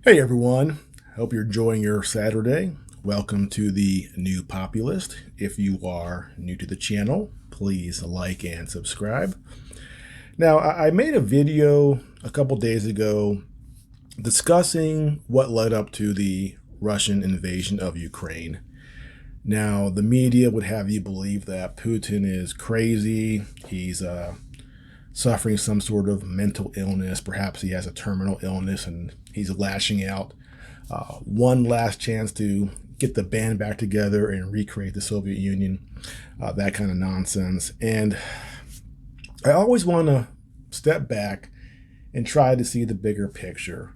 Hey everyone, hope you're enjoying your Saturday. Welcome to the New Populist. If you are new to the channel, please like and subscribe. Now, I made a video a couple days ago discussing what led up to the Russian invasion of Ukraine. Now, the media would have you believe that Putin is crazy. He's suffering some sort of mental illness. Perhaps he has a terminal illness and he's lashing out. One last chance to get the band back together and recreate the Soviet Union, that kind of nonsense. And I always want to step back and try to see the bigger picture.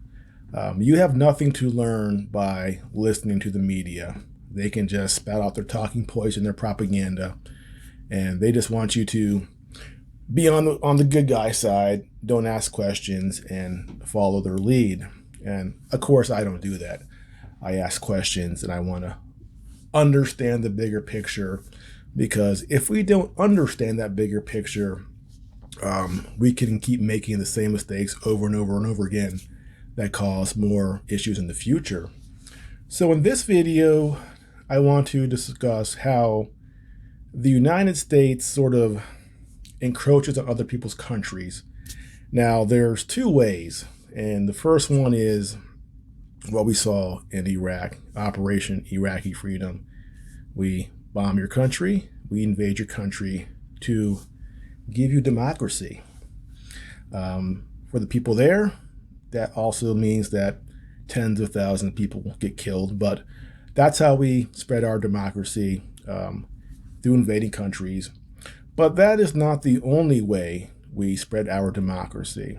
You have nothing to learn by listening to the media. They can just spout out their talking points and their propaganda, and they just want you to be on the good guy side, don't ask questions, and follow their lead. And of course, I don't do that. I ask questions and I want to understand the bigger picture, because if we don't understand that bigger picture, we can keep making the same mistakes over and over and over again that cause more issues in the future. So in this video, I want to discuss how the United States sort of encroaches on other people's countries. Now, there's two ways, and the first one is what we saw in Iraq, Operation Iraqi Freedom. We bomb your country, we invade your country to give you democracy. For the people there, that also means that tens of thousands of people get killed, but that's how we spread our democracy, through invading countries. But that is not the only way we spread our democracy.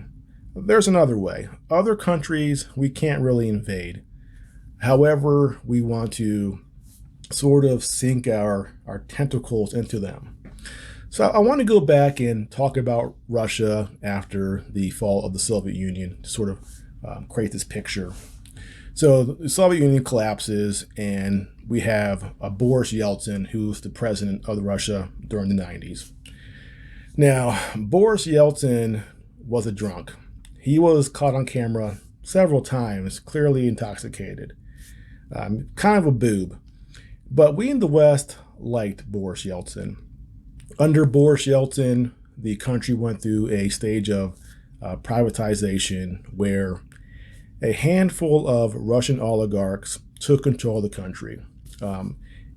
There's another way. Other countries we can't really invade. However, we want to sort of sink our tentacles into them. So I want to go back and talk about Russia after the fall of the Soviet Union to sort of create this picture. So the Soviet Union collapses, and we have Boris Yeltsin, who's the president of Russia during the 90s. Now, Boris Yeltsin was a drunk. He was caught on camera several times, clearly intoxicated, kind of a boob. But we in the West liked Boris Yeltsin. Under Boris Yeltsin, the country went through a stage of privatization where a handful of Russian oligarchs took control of the country.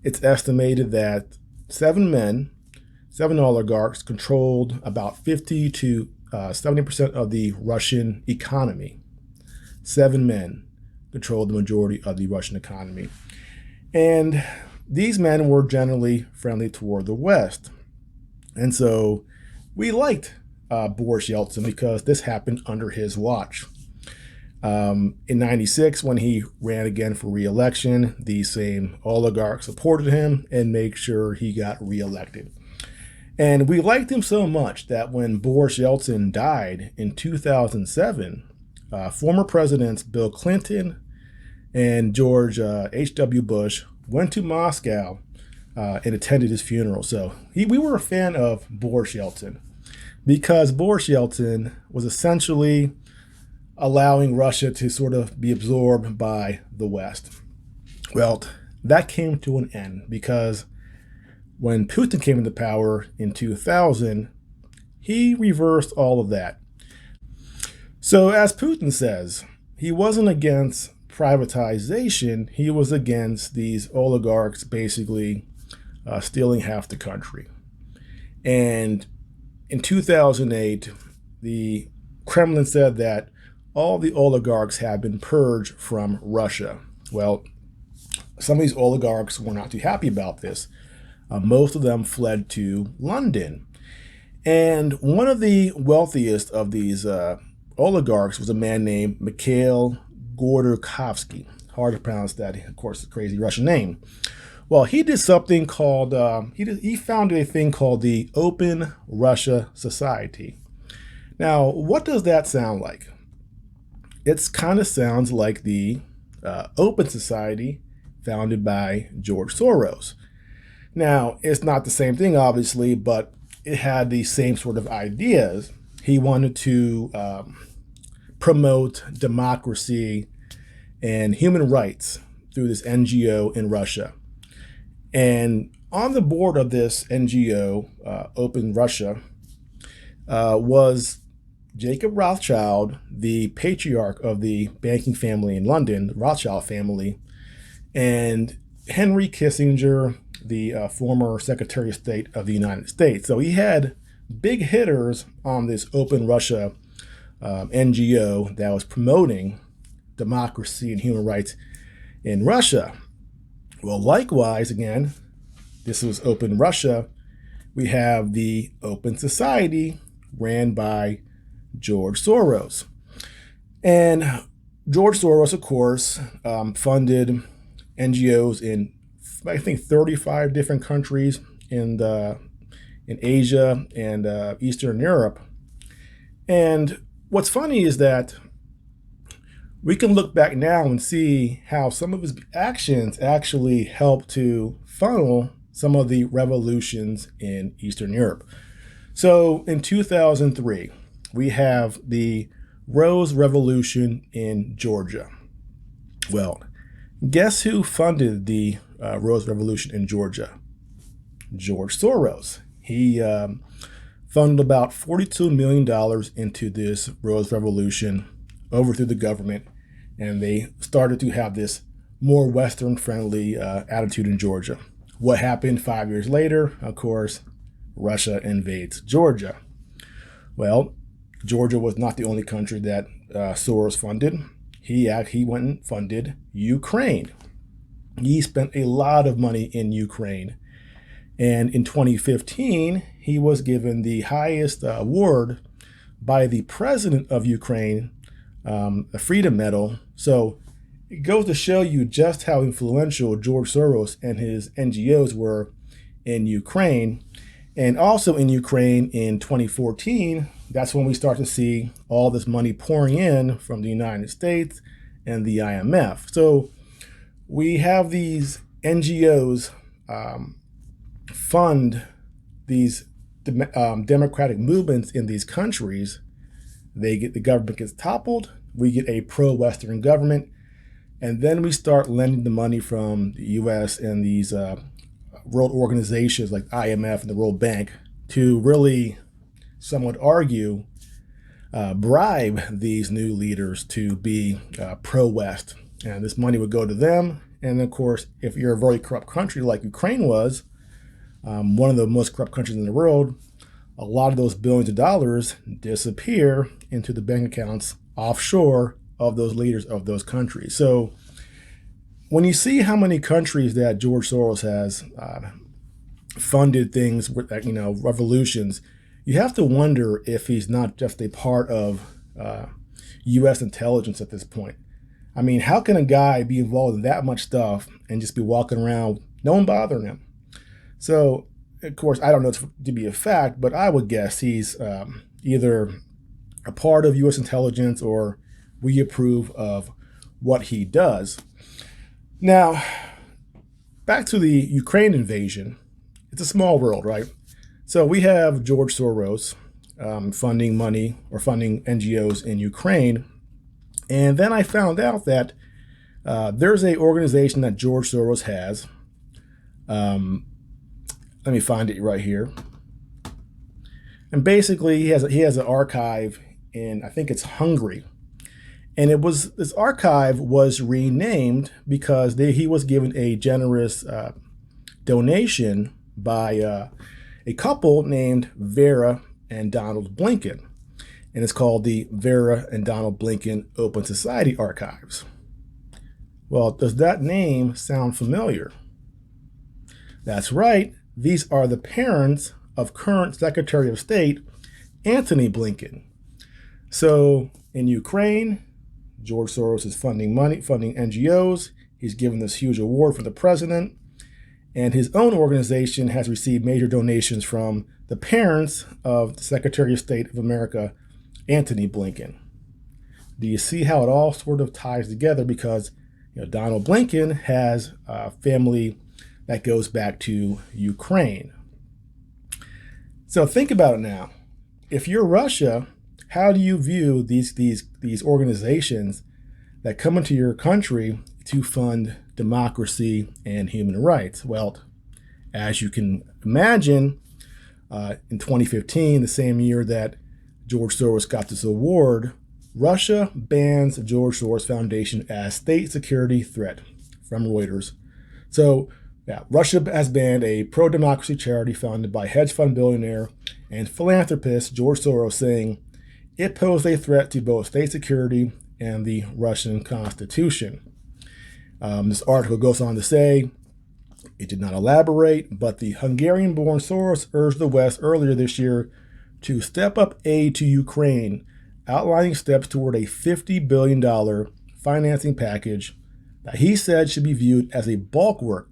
It's estimated that seven oligarchs controlled about 50 to 70% of the Russian economy. 7 men controlled the majority of the Russian economy. And these men were generally friendly toward the West. And so we liked Boris Yeltsin because this happened under his watch. In 96, when he ran again for re-election, these same oligarchs supported him and made sure he got re-elected. And we liked him so much that when Boris Yeltsin died in 2007, former presidents Bill Clinton and George H.W. Bush went to Moscow and attended his funeral. So we were a fan of Boris Yeltsin because Boris Yeltsin was essentially allowing Russia to sort of be absorbed by the West. Well, that came to an end because when Putin came into power in 2000, he reversed all of that. So as Putin says, he wasn't against privatization, he was against these oligarchs basically stealing half the country. And in 2008, the Kremlin said that all the oligarchs had been purged from Russia. Well, some of these oligarchs were not too happy about this. Most of them fled to London. And one of the wealthiest of these oligarchs was a man named Mikhail Gorbachev. Hard to pronounce that, of course, a crazy Russian name. Well, he did something called, he founded a thing called the Open Russia Society. Now, what does that sound like? It kind of sounds like the Open Society founded by George Soros. Now, it's not the same thing, obviously, but it had the same sort of ideas. He wanted to promote democracy and human rights through this NGO in Russia. And on the board of this NGO, Open Russia, was Jacob Rothschild, the patriarch of the banking family in London, the Rothschild family, and Henry Kissinger, the former Secretary of State of the United States. So he had big hitters on this Open Russia NGO that was promoting democracy and human rights in Russia. Well, likewise, again, this was Open Russia. We have the Open Society ran by George Soros. And George Soros, of course, funded NGOs in, I think, 35 different countries in Asia and Eastern Europe. And what's funny is that we can look back now and see how some of his actions actually helped to funnel some of the revolutions in Eastern Europe. So in 2003, we have the Rose Revolution in Georgia. Well, guess who funded the Rose Revolution in Georgia? George Soros. He funded about $42 million into this Rose Revolution, overthrew the government, and they started to have this more Western-friendly attitude in Georgia. What happened 5 years later? Of course, Russia invades Georgia. Well, Georgia was not the only country that Soros funded. He went and funded Ukraine. He spent a lot of money in Ukraine. And in 2015, he was given the highest award by the president of Ukraine, a Freedom Medal. So it goes to show you just how influential George Soros and his NGOs were in Ukraine. And also in Ukraine in 2014, that's when we start to see all this money pouring in from the United States and the IMF. So we have these NGOs fund these democratic movements in these countries. The government gets toppled. We get a pro-Western government. And then we start lending the money from the U.S. and these world organizations like IMF and the World Bank to really, some would argue, bribe these new leaders to be pro-West. And this money would go to them. And of course, if you're a very corrupt country like Ukraine was, one of the most corrupt countries in the world, a lot of those billions of dollars disappear into the bank accounts offshore of those leaders of those countries. So when you see how many countries that George Soros has funded things with, revolutions, you have to wonder if he's not just a part of U.S. intelligence at this point. I mean, how can a guy be involved in that much stuff and just be walking around, no one bothering him? So, of course, I don't know to be a fact, but I would guess he's either a part of U.S. intelligence or we approve of what he does. Now, back to the Ukraine invasion. It's a small world, right? So we have George Soros funding money or funding NGOs in Ukraine. And then I found out that there's an organization that George Soros has. Let me find it right here. And basically, he has an archive in, I think it's Hungary. And this archive was renamed because he was given a generous donation by a couple named Vera and Donald Blinken. And it's called the Vera and Donald Blinken Open Society Archives. Well, does that name sound familiar? That's right. These are the parents of current Secretary of State Antony Blinken. So in Ukraine, George Soros is funding NGOs. He's given this huge award from the president. And his own organization has received major donations from the parents of the Secretary of State of America, Antony Blinken. Do you see how it all sort of ties together? Because Donald Blinken has a family that goes back to Ukraine. So think about it now. If you're Russia, how do you view these organizations that come into your country to fund democracy and human rights. Well, as you can imagine, in 2015, the same year that George Soros got this award, Russia bans the George Soros Foundation as state security threat from Reuters. So, yeah, Russia has banned a pro-democracy charity founded by hedge fund billionaire and philanthropist George Soros, saying it posed a threat to both state security and the Russian Constitution. This article goes on to say, it did not elaborate, but the Hungarian-born Soros urged the West earlier this year to step up aid to Ukraine, outlining steps toward a $50 billion financing package that he said should be viewed as a bulwark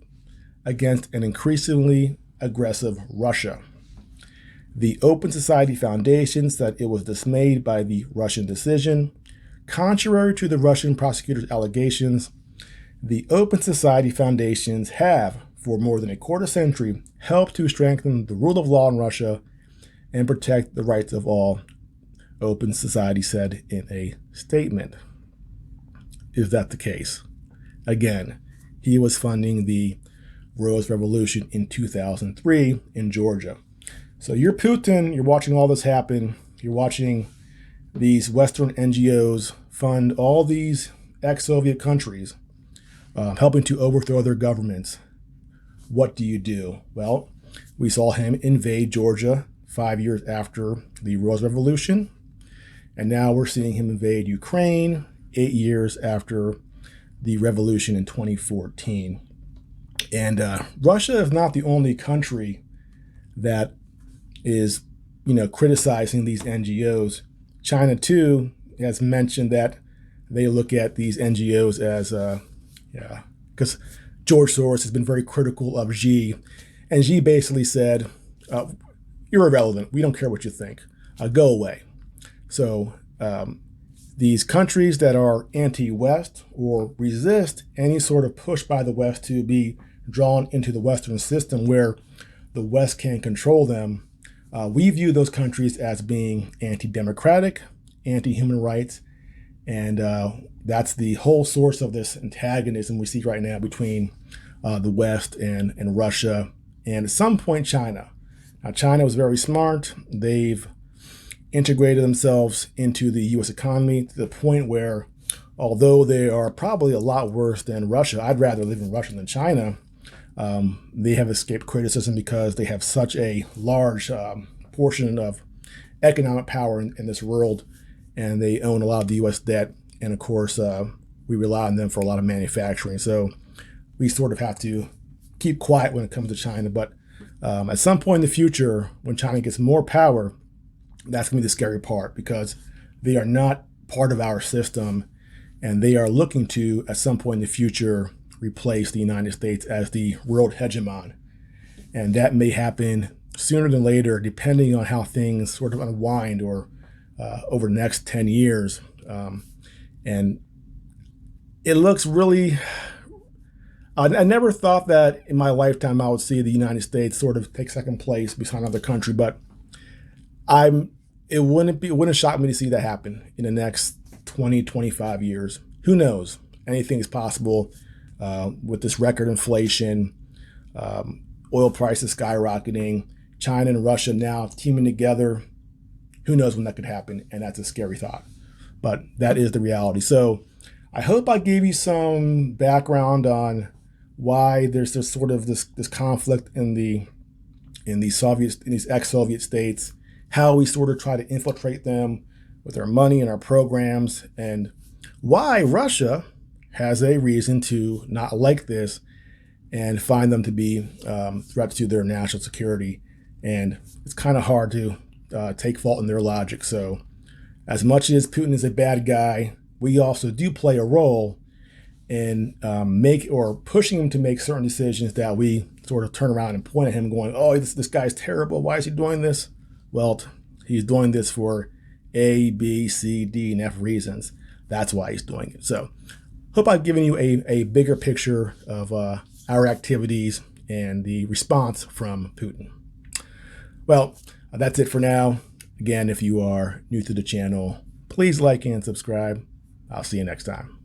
against an increasingly aggressive Russia. The Open Society Foundation said it was dismayed by the Russian decision. Contrary to the Russian prosecutor's allegations, the Open Society Foundations have, for more than a quarter century, helped to strengthen the rule of law in Russia and protect the rights of all, Open Society said in a statement. Is that the case? Again, he was funding the Rose Revolution in 2003 in Georgia. So you're Putin, you're watching all this happen, you're watching these Western NGOs fund all these ex-Soviet countries, helping to overthrow their governments. What do you do? Well, we saw him invade Georgia 5 years after the Rose Revolution, and now we're seeing him invade Ukraine 8 years after the revolution in 2014. And Russia is not the only country that is, criticizing these NGOs. China, too, has mentioned that they look at these NGOs as, because George Soros has been very critical of Xi. And Xi basically said, you're irrelevant. We don't care what you think. Go away. So these countries that are anti-West or resist any sort of push by the West to be drawn into the Western system where the West can control them, we view those countries as being anti-democratic, anti-human rights, and that's the whole source of this antagonism we see right now between the West and Russia, and at some point China. Now, China was very smart. They've integrated themselves into the U.S. economy to the point where, although they are probably a lot worse than Russia, I'd rather live in Russia than China, they have escaped criticism because they have such a large portion of economic power in this world, and they own a lot of the U.S. debt. And of course, we rely on them for a lot of manufacturing. So we sort of have to keep quiet when it comes to China. But at some point in the future, when China gets more power, that's going to be the scary part, because they are not part of our system, and they are looking to, at some point in the future, replace the United States as the world hegemon. And that may happen sooner than later, depending on how things sort of unwind or over the next 10 years. And it looks really, I never thought that in my lifetime I would see the United States sort of take second place beside another country, but it wouldn't shock me to see that happen in the next 20, 25 years. Who knows? Anything is possible with this record inflation, oil prices skyrocketing, China and Russia now teaming together. Who knows when that could happen? And that's a scary thought. But that is the reality. So I hope I gave you some background on why there's this sort of this conflict in these ex-Soviet states, how we sort of try to infiltrate them with our money and our programs, and why Russia has a reason to not like this and find them to be threats to their national security. And it's kind of hard to take fault in their logic. So as much as Putin is a bad guy, we also do play a role in pushing him to make certain decisions that we sort of turn around and point at him going, oh, this guy's terrible. Why is he doing this? Well, he's doing this for A, B, C, D, and F reasons. That's why he's doing it. So hope I've given you a bigger picture of our activities and the response from Putin. Well, that's it for now. Again, if you are new to the channel, please like and subscribe. I'll see you next time.